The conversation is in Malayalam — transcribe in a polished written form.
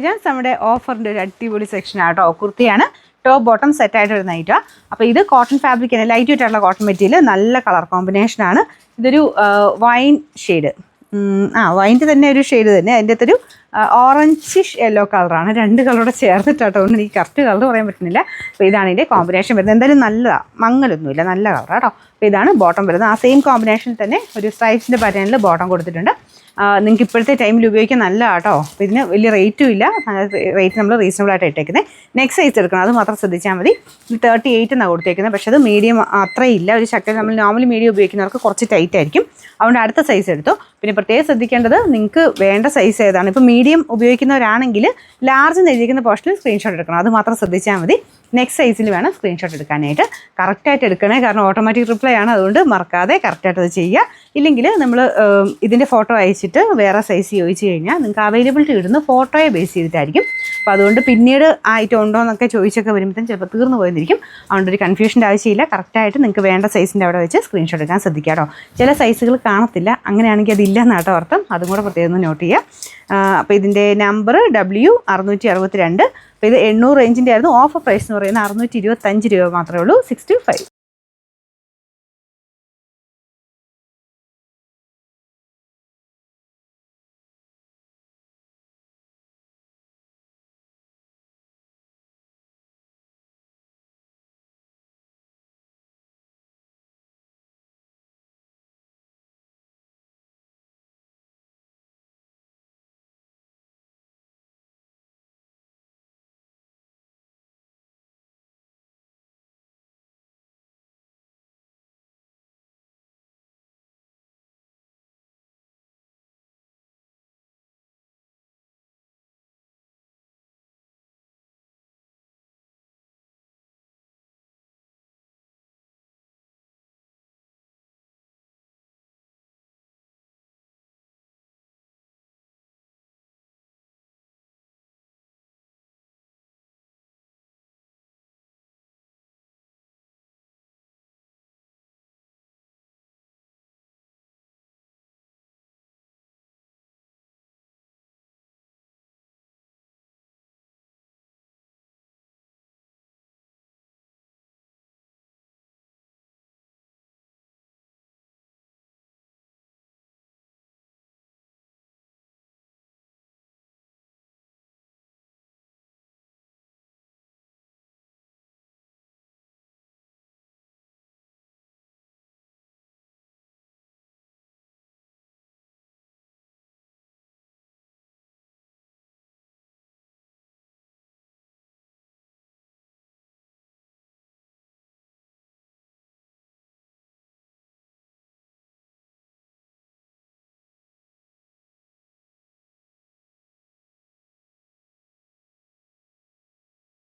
ജാൻസ് നമ്മുടെ ഓഫറിൻ്റെ ഒരു അടിപൊളി സെക്ഷനാണ് കേട്ടോ. കുർത്തിയാണ്, ടോപ്പ് ബോട്ടം സെറ്റായിട്ട് വരുന്ന ഐറ്റാ. അപ്പോൾ ഇത് കോട്ടൺ ഫാബ്രിക് ആണ്, ലൈറ്റ് വെയിറ്റ് ആയിട്ടുള്ള കോട്ടൺ മെറ്റീരിയൽ, നല്ല കളർ കോമ്പിനേഷനാണ്. ഇതൊരു വൈൻ ഷെയ്ഡ്, വൈൻ്റെ തന്നെ ഒരു ഷെയ്ഡ് തന്നെ. അതിൻ്റെ അകത്തൊരു ഓറഞ്ചിഷ് യെല്ലോ കളറാണ്. രണ്ട് കളറോടെ ചേർന്നിട്ടാട്ടോ, അതുകൊണ്ട് എനിക്ക് കറക്റ്റ് കളർ പറയാൻ പറ്റുന്നില്ല. അപ്പോൾ ഇതാണ് ഇതിൻ്റെ കോമ്പിനേഷൻ വരുന്നത്. എന്തായാലും നല്ലതാണ്, മങ്ങലൊന്നുമില്ല, നല്ല കളറാണ് കേട്ടോ. അപ്പോൾ ഇതാണ് ബോട്ടം വരുന്നത്. ആ സെയിം കോമ്പിനേഷനിൽ തന്നെ ഒരു സ്ട്രൈപ്സിൻ്റെ പാറ്റേണിൽ ബോട്ടം കൊടുത്തിട്ടുണ്ട്. നിങ്ങൾക്ക് ഇപ്പോഴത്തെ ടൈമിൽ ഉപയോഗിക്കാൻ നല്ലതാണ് കേട്ടോ. അപ്പോൾ ഇതിന് വലിയ റേറ്റും ഇല്ല, റേറ്റ് നമ്മൾ റീസണബിൾ ആയിട്ട് ഇട്ടേക്കുന്നത്. നെക്സ്റ്റ് സൈസ് എടുക്കണം, അത് മാത്രം ശ്രദ്ധിച്ചാൽ മതി. 38 എന്നാണ് കൊടുത്തേക്കുന്നത്, പക്ഷേ അത് മീഡിയം അത്രയില്ല. ഒരു ശക്തി നമ്മൾ നോർമലി മീഡിയം ഉപയോഗിക്കുന്നവർക്ക് കുറച്ച് ടൈറ്റ് ആയിരിക്കും, അതുകൊണ്ട് അടുത്ത സൈസ് എടുത്തു. പിന്നെ പ്രത്യേകം ശ്രദ്ധിക്കേണ്ടത്, നിങ്ങൾക്ക് വേണ്ട സൈസ് ഏതാണ്. ഇപ്പോൾ മീഡിയം ഉപയോഗിക്കുന്നവരാണെങ്കിൽ ലാർജ് എഴുതിയിരിക്കുന്ന പോർഷനിൽ സ്ക്രീൻഷോട്ട് എടുക്കണം, അത് മാത്രം ശ്രദ്ധിച്ചാൽ മതി. നെക്സ്റ്റ് സൈസിൽ വേണം സ്ക്രീൻഷോട്ട് എടുക്കാനായിട്ട്. കറക്റ്റായിട്ട് എടുക്കണേ, കാരണം ഓട്ടോമാറ്റിക് റിപ്ലൈ ആണ്, അതുകൊണ്ട് മറക്കാതെ കറക്റ്റായിട്ട് അത് ചെയ്യുക. ഇല്ലെങ്കിൽ നമ്മൾ ഇതിൻ്റെ ഫോട്ടോ അയച്ചിട്ട് വേറെ സൈസ് ചോദിച്ചു കഴിഞ്ഞാൽ നിങ്ങൾക്ക് അവൈലബിലിറ്റി ഇടുന്ന ഫോട്ടോയെ ബേസ് ചെയ്തിട്ടായിരിക്കും. അപ്പോൾ അതുകൊണ്ട് പിന്നീട് ഐറ്റം ഉണ്ടോ എന്നൊക്കെ ചോദിച്ചൊക്കെ വരുമ്പോഴത്തേക്കും ചിലപ്പോൾ തീർന്നു പോയിരിക്കും. അതുകൊണ്ട് ഒരു കൺഫ്യൂഷൻ്റെ ആവശ്യമില്ല. കറക്റ്റായിട്ട് നിങ്ങൾക്ക് വേണ്ട സൈസിൻ്റെ അവിടെ വെച്ച് സ്ക്രീൻഷോട്ട് എടുക്കാൻ ശ്രദ്ധിക്കുക കേട്ടോ. ചില സൈസുകൾ കാണത്തില്ല, അങ്ങനെയാണെങ്കിൽ അതില്ല എന്നാട്ടോ അർത്ഥം, അതും കൂടെ പ്രത്യേകം നോട്ട് ചെയ്യുക. അപ്പോൾ ഇതിൻ്റെ നമ്പർ W662. അപ്പോൾ ഇത് 800 റേഞ്ചിൻ്റെ ആയിരുന്നു. ഓഫർ പ്രൈസ് എന്ന് പറയുന്നത് 625 രൂപ മാത്രമേ ഉള്ളൂ. 65.